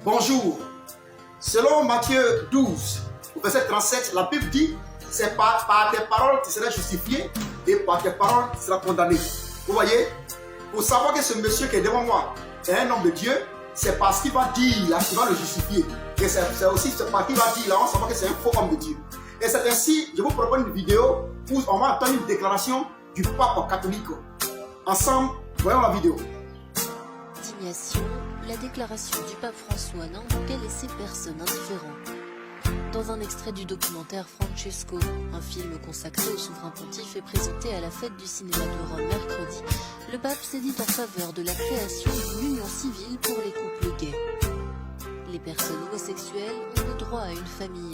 Bonjour. Selon Matthieu 12, verset 37, la Bible dit, c'est par tes paroles tu seras justifié et par tes paroles tu seras condamné. Vous voyez, pour savoir que ce monsieur qui est devant moi est un homme de Dieu, c'est parce qu'il va dire là qu'il va le justifier. Et c'est aussi parce qu'il va dire là, on saura que c'est un faux homme de Dieu. Et c'est ainsi, je vous propose une vidéo où on va entendre une déclaration du pape catholique. Ensemble, voyons la vidéo. Indignation, la déclaration du pape François n'a laissé personne indifférent. Dans un extrait du documentaire Francesco, un film consacré au souverain pontife et présenté à la fête du cinéma de Rome mercredi, le pape s'est dit en faveur de la création d'une union civile pour les couples gays. Les personnes homosexuelles ont le droit à une famille.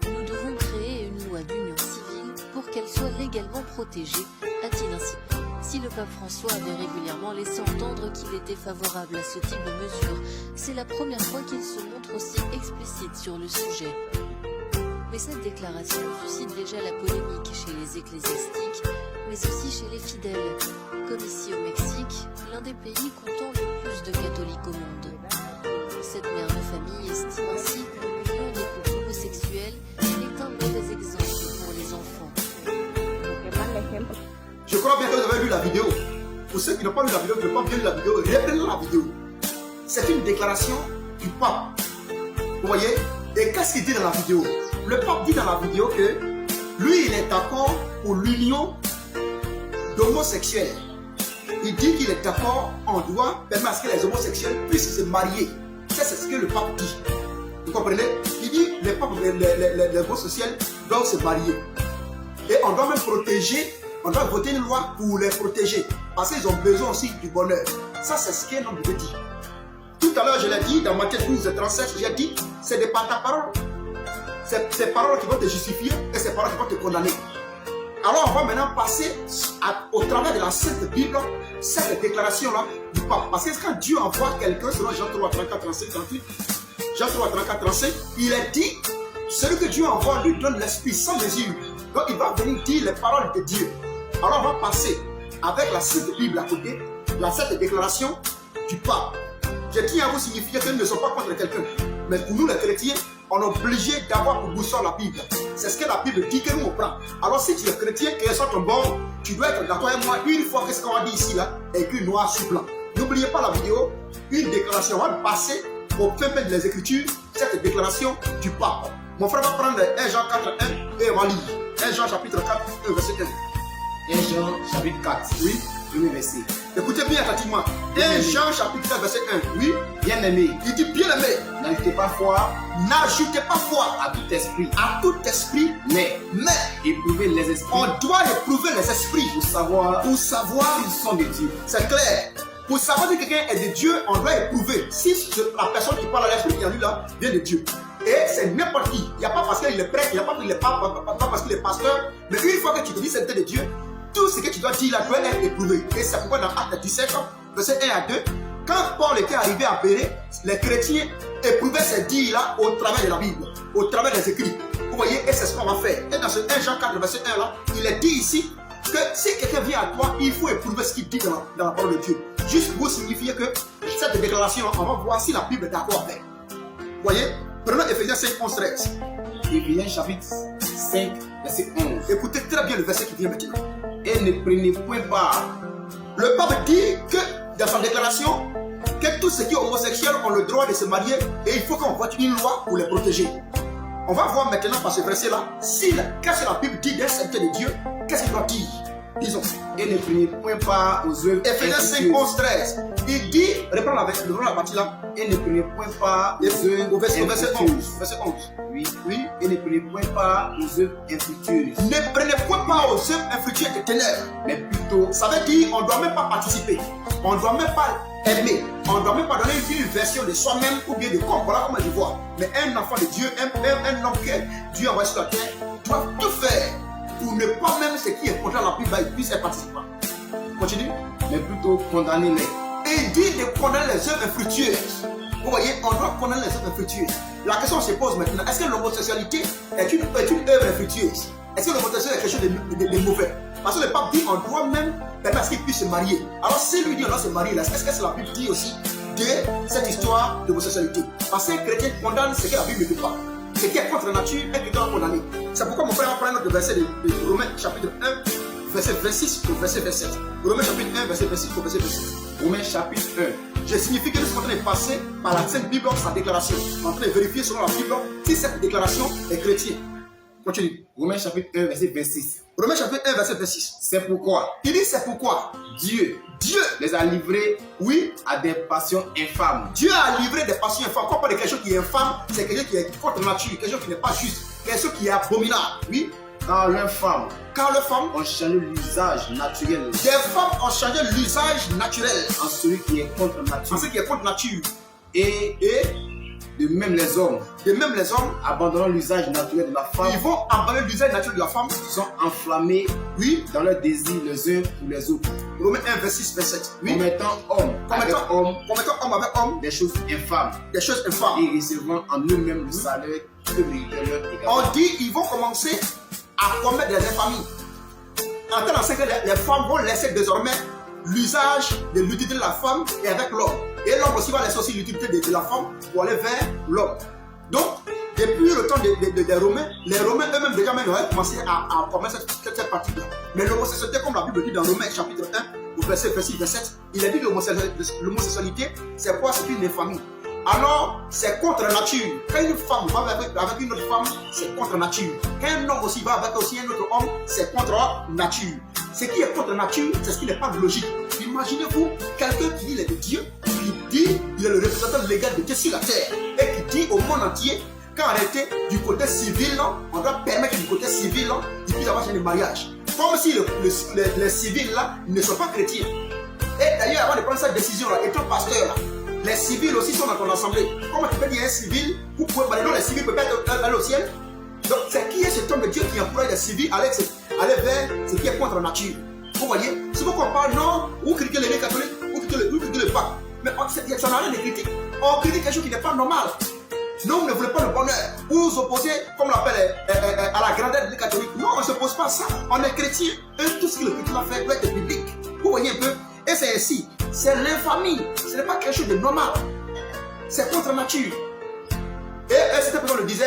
Nous devons créer une loi d'union civile pour qu'elle soit légalement protégée, a-t-il ainsi. Si le pape François avait régulièrement laissé entendre qu'il était favorable à ce type de mesures, c'est la première fois qu'il se montre aussi explicite sur le sujet. Mais cette déclaration suscite déjà la polémique chez les ecclésiastiques, mais aussi chez les fidèles, comme ici au Mexique, l'un des pays comptant le plus de catholiques au monde. Cette mère de famille estime ainsi que l'union des couples homosexuels est un mauvais exemple pour les enfants. Je crois bien que vous avez vu la vidéo. Pour ceux qui n'ont pas vu la vidéo, qui n'ont pas bien vu la vidéo, reprenez la vidéo. C'est une déclaration du pape. Vous voyez? Et qu'est-ce qu'il dit dans la vidéo? Le pape dit dans la vidéo que lui, il est d'accord pour l'union d'homosexuels. Il dit qu'il est d'accord, on doit permettre à ce que les homosexuels puissent se marier. Ça, c'est ce que le pape dit. Vous comprenez? Il dit que les homosexuels doivent se marier. Et on doit même protéger, on doit voter une loi pour les protéger. Parce qu'ils ont besoin aussi du bonheur. Ça, c'est ce qu'un homme veut dire. Tout à l'heure, je l'ai dit dans Matthieu 12, 37, j'ai dit, c'est de par ta parole. C'est ces paroles qui vont te justifier et ces paroles qui vont te condamner. Alors, on va maintenant passer au travers de la Sainte Bible, cette déclaration-là du pape. Parce que quand Dieu envoie quelqu'un, selon Jean 3, 34, 35, 38, Jean 3, 34, 35, il est dit, celui que Dieu envoie lui donne l'esprit sans mesure. Donc, il va venir dire les paroles de Dieu. Alors, on va passer avec la Sainte Bible à côté, cette déclaration du pape. Je tiens à vous signifier que nous ne sommes pas contre quelqu'un. Mais pour nous, les chrétiens, on est obligé d'avoir pour boussole la Bible. C'est ce que la Bible dit que nous on prend. Alors si tu es chrétien, qu'elle soit ton bord, tu dois être d'accord avec moi une fois que ce qu'on a dit ici, là, écrit noir sur blanc. N'oubliez pas la vidéo, une déclaration. On va passer au fin des Écritures, cette déclaration du pape. Mon frère va prendre 1 Jean 4, 1 et on va lire. 1 Jean chapitre 4, 1 verset 1. 1 Jean chapitre 4, Oui. premier verset. Écoutez bien attentivement. 1 Jean chapitre 4, verset 1. Oui. Bien-aimé, Il dit bien aimé. n'ajoutez pas foi N'ajoutez pas foi à tout esprit, à tout esprit, mais mais éprouvez les esprits on doit éprouver les esprits pour savoir pour savoir. s'ils sont de Dieu. C'est clair. Pour savoir si quelqu'un est de Dieu, on doit éprouver si la personne qui parle à l'esprit qui est en lui là vient de Dieu. Et c'est n'importe qui. Il n'y a pas parce qu'il est prêtre, il n'y a pas parce qu'il est pasteur, mais une fois que tu te dis c'est de Dieu, tout ce que tu dois dire là doit être éprouvé. Et c'est pourquoi dans Actes 17, verset 1 à 2, quand Paul était arrivé à Béret, les chrétiens éprouvaient ces dires-là au travers de la Bible, au travers des écrits. Vous voyez, et c'est ce qu'on va faire. Et dans ce 1 Jean 4, verset 1 là, il est dit ici que si quelqu'un vient à toi, il faut éprouver ce qu'il dit dans la parole de Dieu. Juste pour signifier que cette déclaration, on va voir si la Bible est d'accord avec. Vous voyez, prenons Ephésiens 5, 11, 13. Éphésiens chapitre 5, verset 11. Écoutez très bien le verset qui vient maintenant. Et ne prenez point part. Le pape dit que dans sa déclaration, que tous ceux qui sont homosexuels ont le droit de se marier et il faut qu'on vote une loi pour les protéger. On va voir maintenant par ce verset-là, qu'est-ce que la Bible dit d'un serviteur de Dieu, qu'est-ce qu'il doit dire. Disons. Et ne prenez point part aux œuvres Ephésiens 5, infructueuses. 11, 13. Il dit, reprends la partie là, Et ne prenez point part aux œuvres au verset 11. infructueuses. Verset 11. Oui. Oui. Et ne prenez point part aux œuvres infructueuses, Ne prenez point part aux œuvres infructueuses des ténèbres. mais plutôt Ça veut dire on ne doit même pas participer. On ne doit même pas aimer. On ne doit même pas donner une version de soi-même ou bien de corps. Voilà comment je vois. Mais un enfant de Dieu, un homme que Dieu envoie sur la terre, doit tout faire pour ne pas même ce qui est contre la Bible, il puisse être participant. Continue. mais plutôt condamnez-les. Et il dit de condamner les œuvres infructueuses. Vous voyez, on doit condamner les œuvres infructueuses. La question se pose maintenant, est-ce que l'homosexualité est une œuvre infructueuse? Est-ce que l'homosexualité est quelque chose de mauvais? Parce que le pape dit on doit même permettre à ce qu'il puisse se marier. Alors si lui dit on doit se marier, est-ce que la Bible dit aussi de cette histoire d'homosexualité. Parce qu'un chrétien condamne ce que la Bible ne dit pas. Ce qui est contre nature, un chrétien doit condamner. C'est pourquoi mon frère va prendre notre verset de Romains chapitre 1, verset 26 au verset 27. Romains chapitre 1, verset 26 au verset 27. Romains chapitre 1. Je signifie que nous sommes en train de passer par la Sainte Bible sa déclaration. On est en train de vérifier selon la Bible si cette déclaration est chrétienne. Continue. Romains chapitre 1, verset 26. Romains chapitre 1, verset 26. C'est pourquoi Il dit c'est pourquoi Dieu les a livrés, oui, à des passions infâmes. Dieu a livré des passions infâmes. Quand on parle de quelque chose qui est infâme, c'est quelque chose qui est contre nature, quelque chose qui n'est pas juste, quelque chose qui est abominable. Oui. Car leurs femmes ont changé l'usage naturel. Des femmes ont changé l'usage naturel En celui qui est contre nature. En ce qui est contre nature. Et de même les hommes, abandonnant l'usage naturel de la femme, ils vont abandonner l'usage naturel de la femme, sont enflammés, oui, dans leurs désirs les uns pour les autres. Romains 1, verset 6, verset 7. Oui. Commettant homme avec homme des choses infâmes, et recevant en eux-mêmes le salaire que méritait leur égal. On dit ils vont commencer à commettre des infamies. En tel sens que les femmes vont laisser désormais l'usage de l'utilité de la femme et avec l'homme. Et l'homme aussi va laisser aussi l'utilité de la femme pour aller vers l'homme. Donc, depuis le temps des Romains, les Romains eux-mêmes déjà même auraient commencé à commettre cette partie-là. Mais l'homosexualité, comme la Bible dit dans Romains chapitre 1, au verset 6, verset 7, il a dit que l'homosexualité, c'est quoi? C'est une infamie. Alors, c'est contre nature. Quand une femme va avec une autre femme, c'est contre nature. Quand un homme aussi va avec aussi un autre homme, c'est contre nature. Ce qui est contre nature, c'est ce qui n'est pas logique. Imaginez-vous quelqu'un qui dit il est de Dieu, qui dit il est le représentant légal de Dieu sur la terre, et qui dit au monde entier qu'en réalité, du côté civil, on doit permettre du côté civil, il puisse avoir un mariage. Comme si les civils là ne sont pas chrétiens. Et d'ailleurs, avant de prendre cette décision-là, étant pasteur là, les civils aussi sont dans ton assemblée. Comment tu peux dire un civil, vous pouvez parler, non, les civils ne peuvent pas aller au ciel. Donc, c'est qui est cet homme de Dieu qui encourage les civils à aller vers ce qui est contre la nature? Vous voyez, c'est pourquoi on parle, non, vous critiquez l'Église catholique, vous critiquez le pape. Mais ça n'a rien de critique. On critique quelque chose qui n'est pas normal. Non, vous ne voulez pas le bonheur. Vous vous opposez, comme on l'appelle, à la grandeur de l'Église catholique. Non, on ne s'oppose pas à ça. On est chrétien. Et tout ce que le chrétien a fait doit être public. Vous voyez un peu? Et c'est ainsi. C'est l'infamie. Ce n'est pas quelque chose de normal. C'est contre nature. Et cette personne le disait,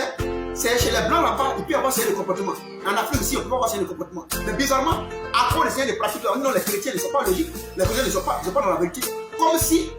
c'est chez les blancs là-bas, il peut y avoir ces comportements. En Afrique ici, on peut avoir ces comportements. Mais bizarrement, à quoi on essaie de pratiquer, non, les chrétiens ne sont pas logiques. Les chrétiens ne sont pas dans la vérité. Comme si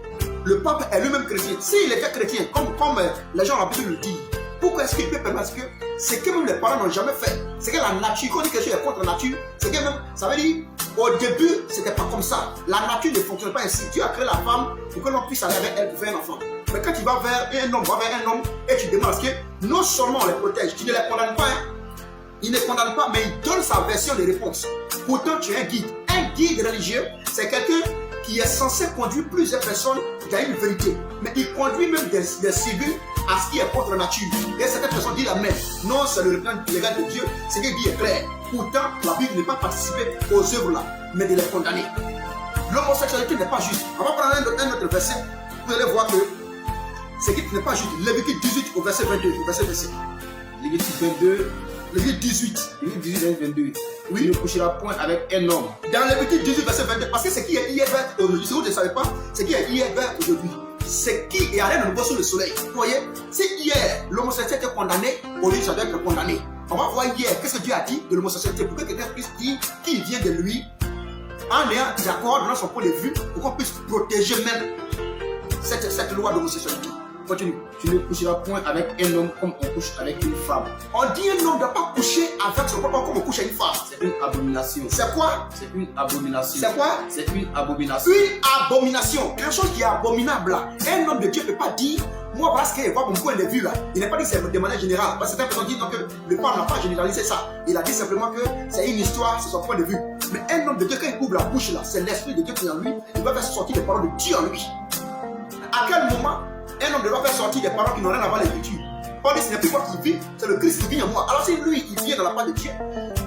le pape est lui-même chrétien. S'il était chrétien, comme les gens l'ont pu le dire, pourquoi est-ce qu'il peut permettre que ce que même les parents n'ont jamais fait, c'est que la nature, quand on dit que quelque chose est contre nature, c'est que même, ça veut dire, au début, c'était pas comme ça. La nature ne fonctionne pas ainsi. Dieu a créé la femme pour que l'on puisse aller avec elle pour faire un enfant. Mais quand tu vas vers un homme, et tu demandes que non seulement on les protège, tu ne les condamnes pas, hein. Il ne condamne pas, mais il donne sa version des réponses. Pourtant, tu es un guide. Un guide religieux, c'est quelqu'un qui est censé conduire plusieurs personnes dans une vérité. Mais il conduit même des civils à ce qui est contre nature. Et certaines personnes disent la même. Non, c'est le représentant légal de Dieu. Ce qu'il dit est clair. Pourtant, la Bible n'est pas participée aux œuvres là, mais de les condamner. L'homosexualité n'est pas juste. On va prendre un autre verset. Vous allez voir que ce qui n'est pas juste. Lévitique 18 au verset 22, au verset 27. Lévitique 22. Lévitique 18. Lévitique 18, verset 22. Oui. Tu ne coucheras point avec un homme. Dans Lévitique 18, verset 22. Parce que ce qui est hier vert aujourd'hui, si vous ne savez pas, ce qui est hier vert aujourd'hui, c'est qui est rien de nouveau sous le soleil. Vous voyez, si hier l'homosexualité était condamnée, aujourd'hui ça doit être condamné. On va voir hier, qu'est-ce que Dieu a dit de l'homosexualité pour que quelqu'un puisse dire qui vient de lui, en ayant d'accord dans son point de vue, pour qu'on puisse protéger même cette loi d'homosexualité. Continue. Tu ne coucheras point avec un homme comme on couche avec une femme. On dit un homme ne doit pas coucher avec son propre comme on couche avec une femme. C'est une abomination. C'est quoi? C'est une abomination. C'est quoi? C'est une abomination. Une abomination. Quelque chose qui est abominable là. Un homme de Dieu ne peut pas dire, moi voilà ce qu'il voit mon point de vue là. Il n'a pas dit que c'est de manière générale. Parce que certaines personnes disent que le pape n'a pas généralisé ça. Il a dit simplement que c'est une histoire, c'est son point de vue. Mais un homme de Dieu, quand il ouvre la bouche là, c'est l'esprit de Dieu qui est en lui. Il va faire sortir des paroles de Dieu en lui. À quel moment un homme doit faire sortir des paroles qui n'ont rien à voir avec l'écriture? On dit ce n'est plus moi qui vis, c'est le Christ qui vit en moi. Alors si lui, il vient dans la part de Dieu,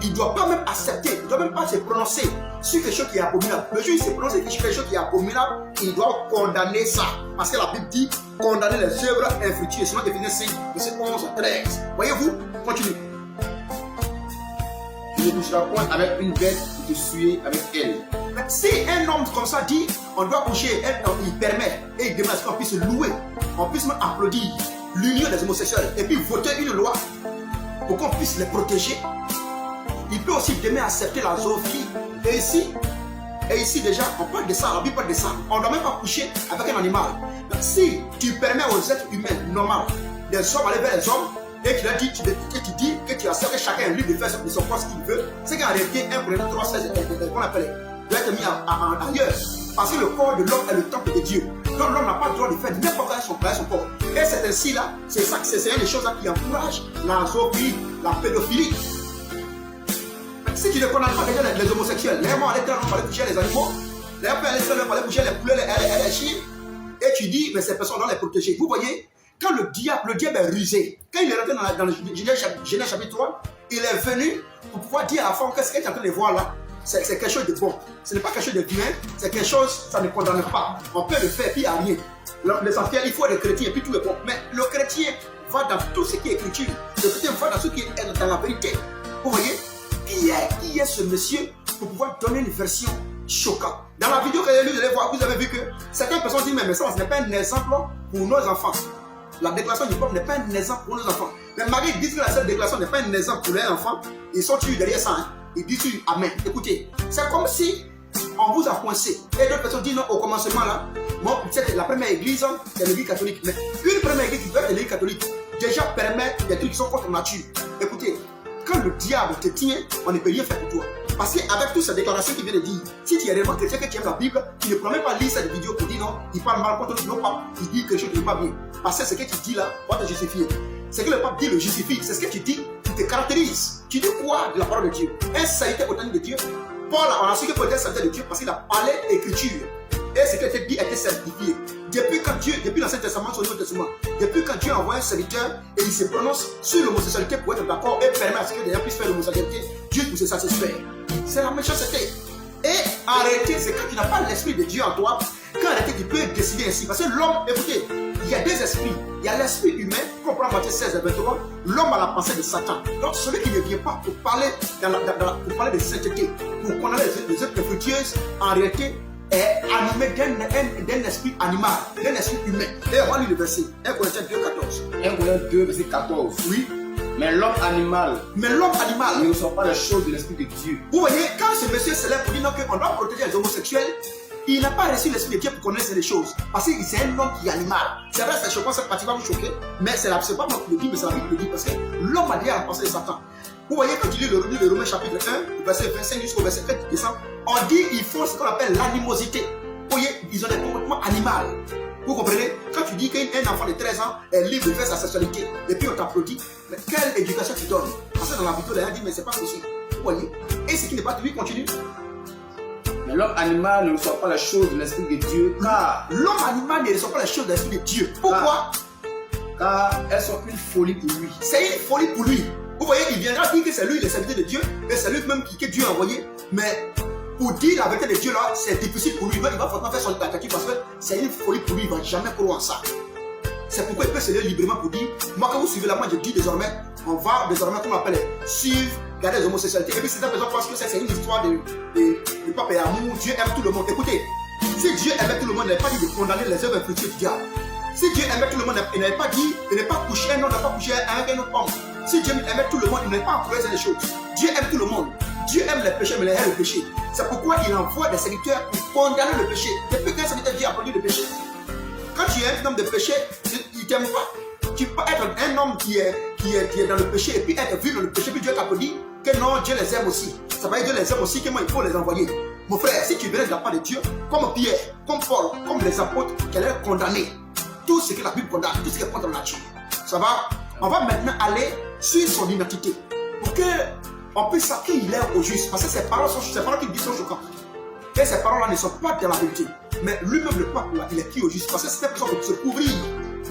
il ne doit pas même accepter, il ne doit même pas se prononcer sur quelque chose qui est abominable. Le jour où il se prononce sur quelque chose qui est abominable, il doit condamner ça. Parce que la Bible dit, condamner les œuvres infructueuses. Sinon, Éphésiens 5, verset 11 à 13. Voyez-vous? Continuez. Tu ne coucheras point avec une bête pour te suer avec elle. Mais Si un homme comme ça dit, on doit coucher, il permet et il demande à ce qu'on puisse louer, on puisse même applaudir l'union des homosexuels et puis voter une loi pour qu'on puisse les protéger. Il peut aussi demain accepter la zoophilie. Et ici déjà, on parle de ça, on ne parle de ça. On ne doit même pas coucher avec un animal. Donc, si tu permets aux êtres humains normaux, des hommes aller vers les hommes, et tu leur dis, que tu acceptes que chacun est libre de faire de son corps ce qu'il veut, c'est qu'en réalité, 1 Corinthiens 3, 16, qu'on appelle, doit être mis ailleurs. Parce que le corps de l'homme est le temple de Dieu. Donc l'homme n'a pas le droit de faire n'importe quoi son corps. Et c'est ainsi là, c'est ça, c'est une des choses là qui encourage la zoophilie, la pédophilie. Si tu ne condamnes pas déjà les homosexuels, les hommes allaient coucher les animaux, les hommes allaient coucher les poulets, les chiens, et tu dis, mais ces personnes doivent les protéger. Vous voyez, quand le diable est rusé, quand il est rentré dans le Genèse chapitre 3, il est venu pour pouvoir dire à la femme que ce qu'elle est en train de voir là, c'est quelque chose de bon. Ce n'est pas quelque chose de bien, c'est quelque chose, ça ne condamne pas. On peut le faire, puis il n'y a rien. L'essentiel, il faut des chrétiens, et puis tout est bon. Mais le chrétien va dans tout ce qui est écriture. Le chrétien va dans ce qui est dans la vérité. Vous voyez, qui est ce monsieur pour pouvoir donner une version choquante? Dans la vidéo que j'ai lu, vous avez vu que certaines personnes disent, mais ça, ce n'est pas un exemple pour nos enfants. La déclaration du peuple n'est pas un exemple pour nos enfants. Mais Marie dit que cette déclaration n'est pas un exemple pour les enfants. Ils sont tués derrière ça. Hein. Ils disent Amen. Écoutez, c'est comme si on vous a coincé. Et d'autres personnes disent non, au commencement là, moi, la première église, c'est l'église catholique. Mais une première église qui doit être l'église catholique, déjà permet des trucs qui sont contre nature. Écoutez, quand le diable te tient, on ne peut rien faire pour toi. Parce qu'avec toutes ces déclarations qu'il vient de dire, si tu es réellement chrétien, que tu aimes la Bible, tu ne pourras même pas lire cette vidéo pour dire non, il parle mal contre nos papes, il dit quelque chose qui n'est pas bien. Parce que ce que tu dis là, va te justifier. Ce que le pape dit le justifie, c'est ce que tu dis qui te caractérise. Tu dis quoi de la parole de Dieu? Un serviteur authentique de Dieu. Paul, on a su que Paul était serviteur de Dieu parce qu'il a parlé d'écriture. Et ce qu'il a dit était certifié. Depuis l'Ancien Testament sur le Nouveau Testament, depuis quand Dieu envoie un serviteur et il se prononce sur l'homosexualité pour être d'accord et permet à ce que les gens puissent faire l'homosexualité, Dieu puisse se satisfaire. C'est la méchanceté. Et en réalité, c'est quand tu n'as pas l'esprit de Dieu en toi, qu'en réalité tu peux décider ainsi. Parce que l'homme, écoutez, il y a deux esprits. Il y a l'esprit humain, qu'on prend Matthieu 16 et 23, l'homme a la pensée de Satan. Donc celui qui ne vient pas pour parler, pour parler de sainteté, pour condamner les œuvres infructueuses, en réalité, est animé d'un esprit animal, d'un esprit humain. Et on va lire le verset 1 Corinthiens 2, 14. 1 Corinthiens 2, verset 14. Oui. Mais l'homme animal ne ressent pas les choses de l'esprit de Dieu. Vous voyez, quand ce monsieur s'élève pour dire qu'on doit protéger les homosexuels, il n'a pas reçu l'esprit de Dieu pour connaître les choses. Parce que c'est un homme qui est animal. C'est vrai, c'est choquant, cette partie va vous choquer, mais c'est pas moi qui le dis, mais c'est la Bible qui le dit, parce que l'homme a dit à la pensée de Satan. Vous voyez, quand tu lis le Romains chapitre 1, verset 25 jusqu'au verset 4 qui descend, on dit qu'il faut ce qu'on appelle l'animosité. Vous voyez, ils ont des comportements animaux. Vous comprenez? Quand tu dis qu'un enfant de 13 ans est libre de faire sa sexualité, et puis on t'applaudit, mais quelle éducation tu donnes? Parce que dans la vidéo, il a dit, mais c'est pas possible. Vous voyez? Et ce qui n'est pas lui, continue. Mais l'homme animal ne reçoit pas les choses de l'esprit de Dieu, car l'homme animal ne reçoit pas les choses de l'esprit de Dieu. Pourquoi? Car elles sont une folie pour lui. C'est une folie pour lui. Vous voyez, il viendra dire que c'est lui le serviteur de Dieu, et c'est lui même que Dieu a envoyé. Mais pour dire la vérité de Dieu là, c'est difficile pour lui. Il va forcément faire son tentative parce que c'est une folie pour lui. Il ne va jamais croire en ça. C'est pourquoi il peut se lever librement pour dire, moi quand vous suivez la moi, je dis désormais, on va désormais, comme on appelle, suivre, garder les homosexualités. Et puis certaines personnes pensent que c'est une histoire de pape et amour. Dieu aime tout le monde. Écoutez, si Dieu aimait tout le monde, il n'avait pas dit de condamner les œuvres infructueuses du diable. Si Dieu aimait tout le monde, il n'avait pas dit de ne pas coucher un homme, n'a pas couché avec un autre homme. Si Dieu aimait tout le monde, il n'avait pas encouragé les choses. Dieu aime tout le monde. Dieu aime les péchés, mais il aime le péché. C'est pourquoi il envoie des serviteurs pour condamner le péché. Depuis qu'un serviteur Dieu a produit le péché. Quand tu es un homme de péché, il ne t'aime pas. Tu peux être un homme qui est dans le péché et puis être vu dans le péché, puis Dieu t'a dit que non, Dieu les aime aussi. Ça va dire Dieu les aime aussi, que moi il faut les envoyer. Mon frère, si tu venais de la part de Dieu, comme Pierre, comme Paul, comme les apôtres, qu'elle est condamnée. Tout ce que la Bible condamne, tout ce qui est contre la nature. Ça va? On va maintenant aller sur son identité. Pour qu'on puisse savoir qui il est au juste. Parce que ces paroles qu'il dit sont choquantes. Et ces paroles-là ne sont pas de la vérité. Mais lui-même, le pape, là, il est qui au juste? Parce que c'est une personne qui se couvrir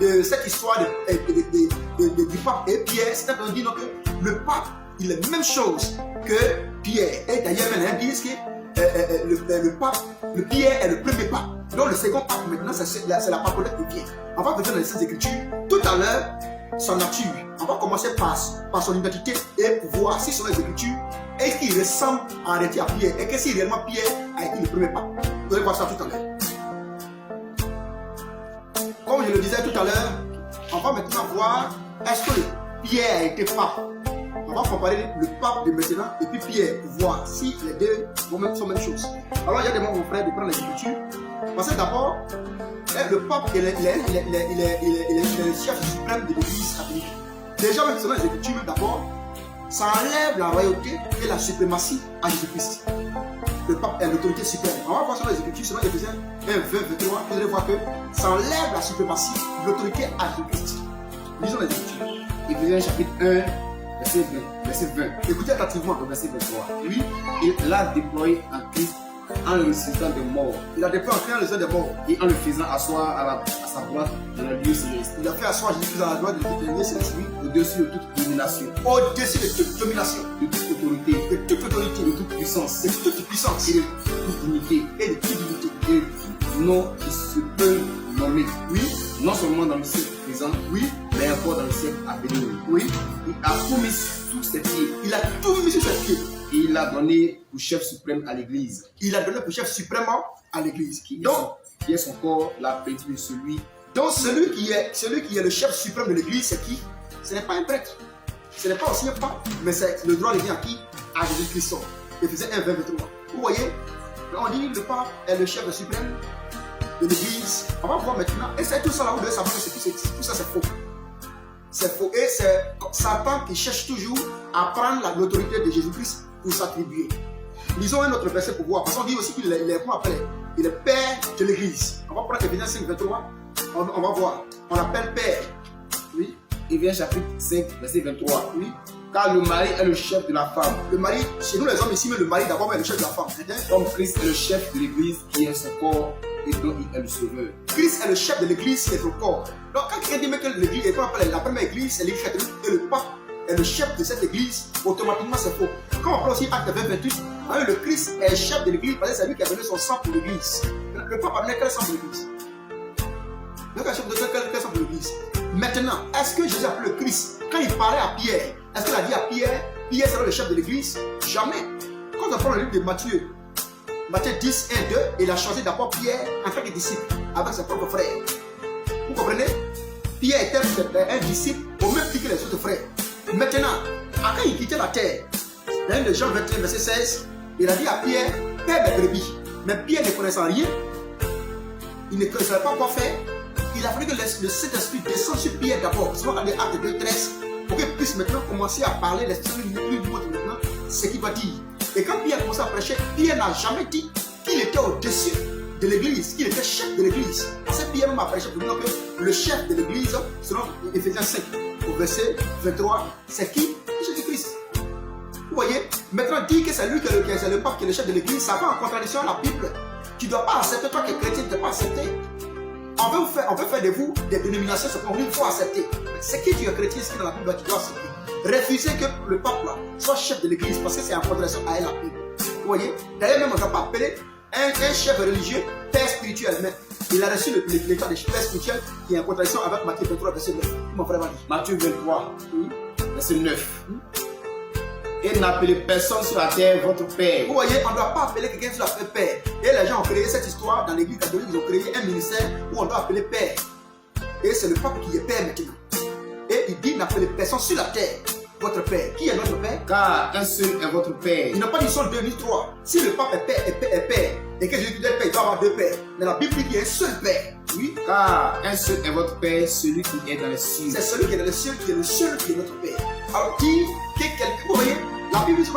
de cette histoire du pape et Pierre. C'est une personne qui dit que le pape, il est la même chose que Pierre. Et d'ailleurs, même ils disent que le Pierre est le premier pape. Donc le second pape, maintenant, c'est la papelette de Pierre. On va venir dans les Saintes Écritures. Tout à l'heure, sa nature. On va commencer par son identité et voir si sur les Écritures, est-ce qu'il ressemble en réalité à Pierre? Et que si réellement Pierre a été le premier pape? Vous allez voir ça tout à l'heure. Comme je le disais tout à l'heure, on va maintenant voir est-ce que Pierre a été pape. On va comparer le pape de maintenant et puis Pierre pour voir si les deux sont même chose. Alors il y a des moments, mon frère, de prendre les Écritures. Parce que d'abord, le pape il est le chef suprême de l'Église catholique. Déjà, même selon les Écritures, d'abord, ça enlève la royauté et la suprématie à Jésus-Christ. Le pape est l'autorité suprême. On va voir sur les Écritures, selon Éphésiens 1, 20, 23, vous allez voir que ça enlève la suprématie de l'autorité à Jésus-Christ. Lisons les Écritures. Éphésiens chapitre 1, verset 20. Écoutez attentivement le verset 23. Oui, il l'a déployé en Christ en le ressuscitant des morts Il a déployé en créant les uns des morts. et en le faisant asseoir à sa droite dans le lieu céleste, Il a fait asseoir Jésus à la droite de l'éternité céleste, au-dessus de toute domination, au-dessus de toute domination, de toute autorité, de toute autorité, de toute puissance de toute puissance et de toute dignité, et de toute dignité. et tout nom qui se peut nommer, Oui, non seulement dans le siècle présent, oui, mais encore dans le siècle à venir. oui. Il a tout mis sous ses pieds Il a tout mis sur ses pieds. et il l'a donné pour chef suprême à l'Église, Il a donné pour chef suprêmement à l'église. Donc, qui est son corps, la plénitude de celui celui qui est le chef suprême de l'église, c'est qui? Ce n'est pas un prêtre. Ce n'est pas aussi un pape, mais c'est le droit revient à qui? À Jésus-Christ. Éphésiens 1, 20, 23. Vous voyez? On dit le pape est le chef suprême de l'église. On va voir maintenant. Et c'est tout ça là, vous devez savoir que tout ça c'est faux. C'est faux. Et c'est Satan qui cherche toujours à prendre l'autorité de Jésus-Christ pour s'attribuer. Lisons un autre verset pour voir. Parce qu'on dit aussi qu'il est comment appelé? Il est père de l'église. On va prendre Éphésiens 5, 23. On va voir. On l'appelle père. Oui. Éphésiens chapitre 5, verset 23. Oui. Car le mari est le chef de la femme, Le mari, chez nous les hommes ici, mais le mari d'abord est le chef de la femme. comme Christ est le chef de l'Église qui est son corps et dont il est le sauveur. Christ est le chef de l'église qui est au corps. Donc quand quelqu'un dit que l'église est quoi appelle la première église, c'est l'église catholique et le pape est le chef de cette église, automatiquement c'est faux. Quand on prend aussi Acte 20, 28, le Christ est le chef de l'église parce que c'est lui qui a donné son sang pour l'église. Le pape a donné quel sang pour l'église? Donc, le chef de quel sang pour l'église? Maintenant, est-ce que Jésus a appelé le Christ? Quand il parlait à Pierre, est-ce qu'il a dit à Pierre, Pierre sera le chef de l'église? Jamais. Quand on prend le livre de Matthieu 10, 1, 2, il a choisi d'abord Pierre en tant que disciple avec ses propres frères. Vous comprenez? Pierre était un disciple au même titre que les autres frères. Maintenant, quand il quittait la terre, dans le Jean 21, verset 16, il a dit à Pierre, Père mes brebis. Mais Pierre ne connaissant rien, il ne savait pas quoi faire. Il a fallu que le Saint-Esprit descende sur Pierre d'abord, selon les Actes 2, 13, pour qu'il puisse maintenant commencer à parler, l'Esprit lui montre maintenant ce qu'il va dire. Et quand Pierre a commencé à prêcher, Pierre n'a jamais dit qu'il était au-dessus de l'église, qu'il était chef de l'église. Parce que Pierre m'a prêché pour dire que le chef de l'église, selon Éphésiens 5, au verset 23, c'est qui? Jésus-Christ. Vous voyez? Maintenant, dire que c'est lui qui est le pape qui est le chef de l'église, ça va en contradiction à la Bible. Tu ne dois pas accepter, toi qui es chrétien, tu ne dois pas accepter. On veut faire de vous des dénominations, c'est qu'on il faut accepter. C'est qui tu es chrétien, ce qui est dans la Bible, tu dois accepter. Refuser que le pape là soit chef de l'église parce que c'est en contradiction à la Bible. Vous voyez? D'ailleurs, même on ne va pas appeler un chef religieux père spirituel, mais il a reçu l'état de père spirituel qui est en contradiction avec Matthieu 23, verset 9. Mon frère va dire. Matthieu 23, verset 9. Et n'appelez personne sur la terre votre père. Vous voyez, on ne doit pas appeler quelqu'un sur la terre père. Et les gens ont créé cette histoire dans l'église catholique, ils ont créé un ministère où on doit appeler père. Et c'est le pape qui est père maintenant. Et il dit n'appelez personne sur la terre votre père. Qui est notre père? Car un seul est votre père. Il n'a pas dit son deux ni trois. Si le pape est père, et que Jésus est père, il doit avoir deux pères. Mais la Bible dit qu'il y a un seul père. Oui. Car un seul est votre père, celui qui est dans les cieux. C'est celui qui est dans les cieux qui est le seul qui est notre père. Alors dire que quelqu'un, vous voyez, la Bible dit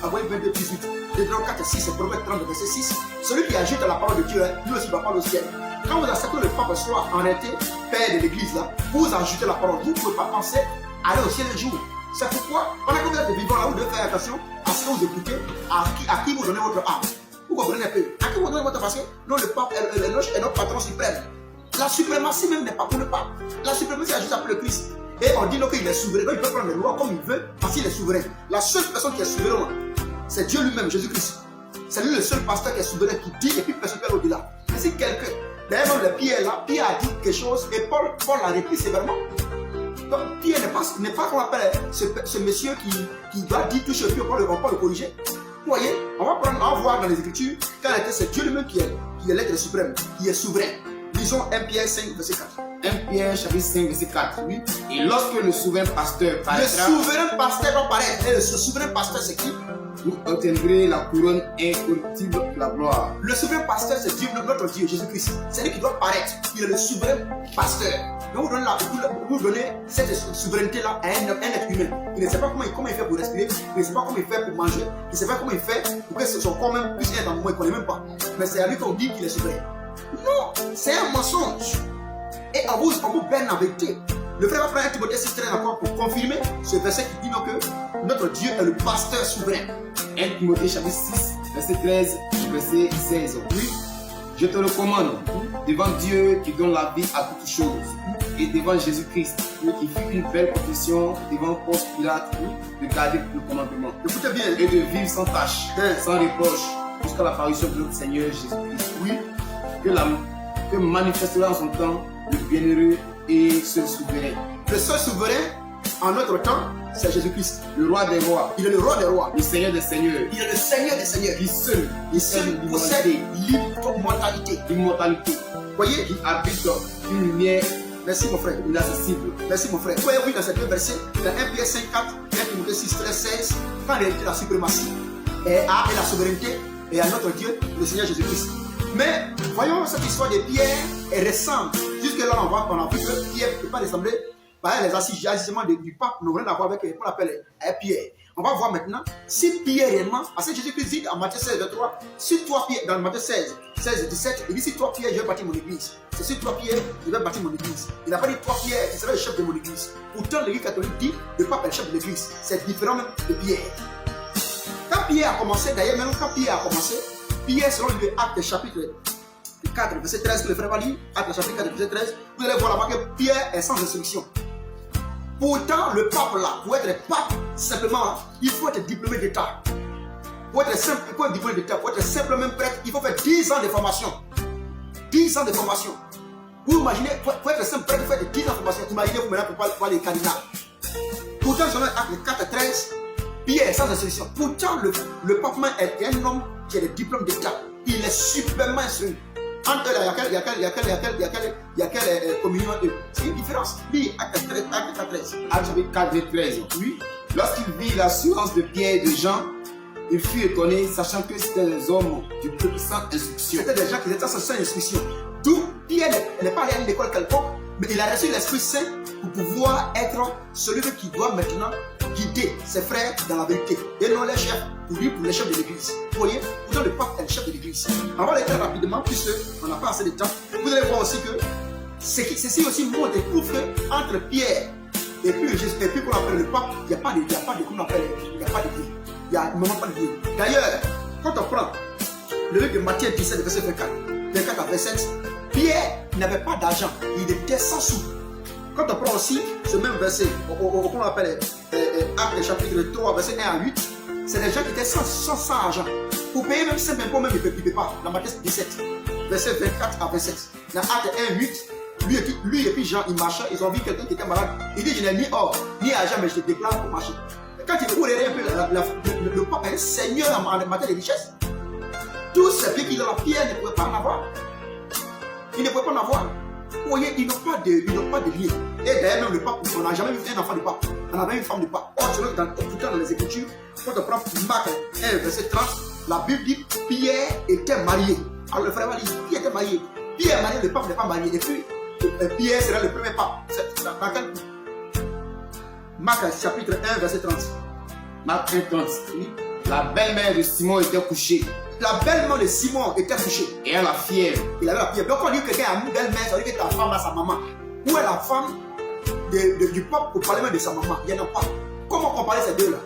après 22, 18, Deutéronome 4, 6, et Proverbe 30, verset 6, celui qui ajoute à la parole de Dieu, lui aussi va parler au ciel. Quand vous acceptez que le pape soit en réalité père de l'église, là, vous ajoutez la parole. Vous ne pouvez pas penser aller au ciel un jour. C'est pourquoi, pendant que vous êtes vivant là, vous devez faire attention à ce que vous écoutez, à qui vous donnez votre âme. Vous comprenez un peu? À qui vous donnez votre âme? Parce que non, le pape est notre patron suprême. La suprématie même n'est pas pour le pape. La suprématie a juste appelé le Christ. Et on dit qu'il est souverain. Donc il peut prendre les lois comme il veut parce qu'il est souverain. La seule personne qui est souverain, c'est Dieu lui-même, Jésus-Christ. C'est lui le seul pasteur qui est souverain qui dit et puis personne ne peut aller au-delà. Mais si quelqu'un, d'ailleurs même le Pierre là, Pierre a dit quelque chose et Paul l'a repris sévèrement. Donc, Pierre n'est pas qu'on appelle ce monsieur qui doit dire tout ce qui on ne va pas le corriger. Vous voyez, on va voir dans les Écritures, quand c'est Dieu lui-même qui est l'être suprême, qui est souverain. Lisons 1 Pierre 5, verset 4. 1 Pierre chapitre 5, verset 4. Oui. Et lorsque le souverain pasteur paraîtra, le souverain pasteur va paraître. Et ce souverain pasteur, c'est qui? vous obtiendrez la couronne incorruptible de la gloire. Le souverain pasteur, c'est Dieu, notre Dieu, Jésus-Christ. C'est lui qui doit paraître. Il est le souverain pasteur. Donc vous donnez cette souveraineté-là à un être humain. Il ne sait pas comment il fait pour respirer, il ne sait pas comment il fait pour manger, il ne sait pas comment il fait pour que son corps même puisse être dans le moment, il ne connaît même pas. Mais c'est à lui qu'on dit qu'il est souverain. Non, c'est un mensonge. Et on vous berne en vérité. Le frère va prendre 1 Timothée 6,13 encore pour confirmer ce verset qui dit que notre Dieu est le pasteur souverain. 1 Timothée chapitre 6, verset 13, verset 16. Oui, je te recommande devant Dieu qui donne la vie à toutes choses et devant Jésus-Christ qui fit une belle confession devant Ponce Pilate de garder le commandement. Écoutez bien. Et de vivre sans tâche, sans reproche jusqu'à l'apparition de notre Seigneur Jésus-Christ. Oui, que manifestera en son temps le bienheureux et seul souverain. Le seul souverain en notre temps, c'est Jésus-Christ. Le roi des rois. Il est le roi des rois. Le Seigneur des seigneurs. Il est le Seigneur des seigneurs. Qui seul possède l'immortalité. L'immortalité. Voyez, qui habite une lumière. Merci mon frère. Inaccessible. Merci mon frère. Vous voyez, oui, dans ces deux versets, dans 1 Pierre 5, 4, 1 Timothée 6, 13, 16, quand il était la suprématie et la souveraineté et à notre Dieu, le Seigneur Jésus-Christ. Mais voyons, cette histoire de Pierre est récente. Jusque-là, on a vu que Pierre ne peut pas ressembler par les agissements du pape, nous rien à voir avec qu'on appelle Pierre. On va voir maintenant si Pierre réellement, parce que Jésus-Christ dit en Matthieu 16, 23, si toi Pierre, dans Matthieu 16, 17, il dit si toi Pierre, je vais bâtir mon église. C'est si toi Pierre, je vais bâtir mon église. Il n'a pas dit toi Pierre, tu seras le chef de mon église. Pourtant, l'église catholique dit le pape est le chef de l'église. C'est différent même de Pierre. Quand Pierre a commencé, d'ailleurs, même quand Pierre a commencé, Pierre, selon le Acte chapitre 4, verset 13, que le frère va lire, Acte chapitre 4, verset 13, vous allez voir là-bas que Pierre est sans instruction. Pourtant, le pape là, pour être pape, simplement, il faut être diplômé d'État. Pour être diplômé d'État, pour être simplement prêtre, il faut faire 10 ans de formation. 10 ans de formation. Vous imaginez, pour être simple prêtre, il faut faire 10 ans de formation. Imaginez-vous maintenant pour voir les cardinals. Pourtant, selon Acte 4, 13, Pierre est sans instruction. Pourtant, le pape est un homme qui a des diplômes d'État. Il est superment instruit. Entre eux, il y a quelle communion de... C'est une différence. Lis Acte 13. Acte 4, 13. Oui. Lorsqu'il vit l'assurance de Pierre et de Jean, il fut étonné, sachant que c'était des hommes du peuple sans instruction. C'était des gens qui étaient sans instruction. D'où Pierre n'est pas allé à une école quelconque, mais il a reçu l'Esprit Saint pour pouvoir être celui qui doit maintenant guider ses frères dans la vérité. Et non les chefs, pour les chefs de l'église. Vous voyez, pourtant le pape est le chef de l'église. On va le faire rapidement, puisqu'on n'a pas assez de temps. Vous allez voir aussi que ceci aussi montre et prouve qu'entre Pierre et puis qu'on appelle le pape, il n'y a pas de Dieu. Il n'y a vraiment pas de Dieu. D'ailleurs, quand on prend le livre de Matthieu 17, verset 24 à 27, Pierre n'avait pas d'argent, il était sans sous. Quand on prend aussi ce même verset, qu'on appelle Acte chapitre 3, verset 1 à 8, c'est des gens qui étaient sans argent. Pour payer même simple impôt, même ils ne payaient pas. Dans Matthieu 17, verset 24 à 27. Dans Acte 1, 8, lui et puis Jean, ils marchaient, ils ont vu quelqu'un qui était malade. Il dit, je n'ai ni or, ni argent, mais je te déclare pour marcher. Et quand il ouvrait un peu, le pape est seigneur en matière de richesse. Tous ces pieds qu'il a, Pierre ne pouvait pas en avoir. Il ne pouvait pas en avoir. Vous voyez, ils n'ont pas de lien. Et d'ailleurs, même le pape, on n'a jamais vu un enfant de pape. On n'a jamais vu une femme de pape. Or, tout le temps dans les Écritures, quand on prend Marc 1, verset 30, la Bible dit Pierre était marié. Alors le frère va dire Pierre était marié. Pierre est marié, le pape n'est pas marié. Et puis, Pierre sera le premier pape. Dans quel Marc chapitre 1, verset 30. Marc 1, 30. La belle-mère de Simon était couchée. La belle-mère de Simon était couchée. Et elle a fièvre. Il avait la fièvre. Donc, quand on dit que quelqu'un a une belle-mère, ça veut dire que ta femme a sa maman. Où est la femme du pape au parlement de sa maman? Il n'y en a pas. Comment comparer ces deux-là?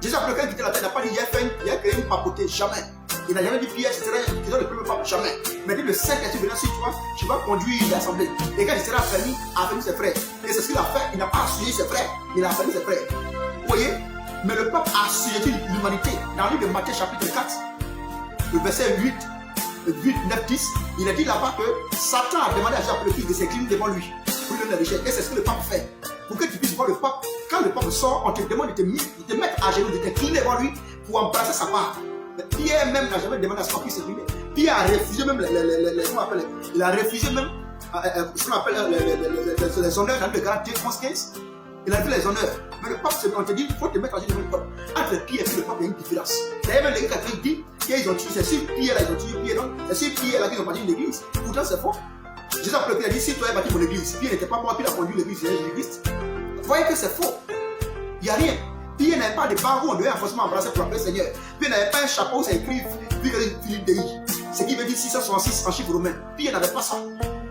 Jésus, après quelqu'un qui était la terre, n'a pas dit il y a créé une papauté. Jamais. Il n'a jamais dit Pierre, ce serait le premier pape. Jamais. Mais dit le Saint-Esprit venant sur toi, tu vas conduire l'assemblée. Et quand il sera affermi ses frères. Et c'est ce qu'il a fait. Il n'a pas assujetti ses frères. Il a affermi ses frères. Vous voyez? Mais le pape a assujetti l'humanité. Dans le livre de Matthieu chapitre 4, le verset 8, 9, 10, il a dit là-bas que Satan a demandé à Jacques le fils de s'incliner devant lui. pour lui donner la richesse. Et c'est ce que le pape fait. Pour que tu puisses voir le pape, quand le pape sort, on te demande de te mettre à genoux, de t'incliner devant lui pour embrasser sa part. Pierre même n'a jamais demandé à ce pape de s'incliner. Pierre a refusé même il a refusé même ce qu'on appelle les honneurs de Galates 11-15. Il a fait les honneurs. Mais le pape, on te dit, il faut te mettre à genoux devant le pape. Entre Pierre et le pape, il y a une différence. D'ailleurs, même les catholiques disent qu'ils ont tué, c'est sur Pierre là, ils ont tué Pierre, donc c'est sur Pierre là qu'ils ont bâti une église. Pourtant, c'est faux. Jésus a dit, si toi as bâti mon église, Pierre n'était pas mort, puis il a conduit l'église, c'est Jésus-Christ. Vous voyez que c'est faux. Il n'y a rien. Pierre n'avait pas de barreau, on devait forcément embrasser pour appeler le Seigneur. Pierre n'avait pas un chapeau, c'est écrit Philippe Dei. Ce qui veut dire 666 en chiffre romain. Pierre n'avait pas ça.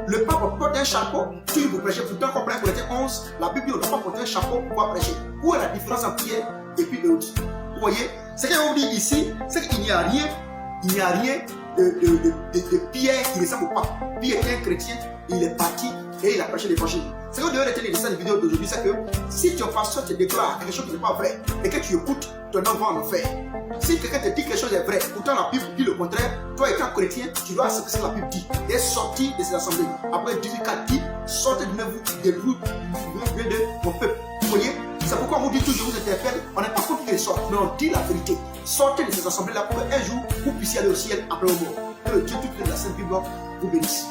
Le pape porte un chapeau, tu pour prêcher. Pourtant, qu'on prend Corinthiens 11, la Bible dit on ne doit pas porter un chapeau pour pouvoir prêcher. Où est la différence entre Pierre et puis eux? Vous voyez, ce qu'on vous dit ici, c'est qu'il n'y a rien, de Pierre qui ressemble au pape. Pierre est un chrétien, il est parti et il a prêché l'évangile. Ce qu'on devrait retenir de cette vidéo d'aujourd'hui, c'est que si ton pasteur te déclare quelque chose qui n'est pas vrai et que tu écoutes, ton homme va en enfer. Si quelqu'un te dit que quelque chose est vrai, pourtant la Bible dit le contraire, toi étant chrétien, tu dois accepter ce que la Bible dit et sortir de ces assemblées. Après 18 dit, sortez de vous des loups de mon peuple. Vous voyez, c'est pourquoi on vous dit toujours, je vous interpelle, on n'est pas contre qu'ils sortent, mais on dit la vérité. Sortez de ces assemblées-là pour qu'un jour vous puissiez aller au ciel après le mort. Que le Dieu toute la Sainte Bible vous bénisse.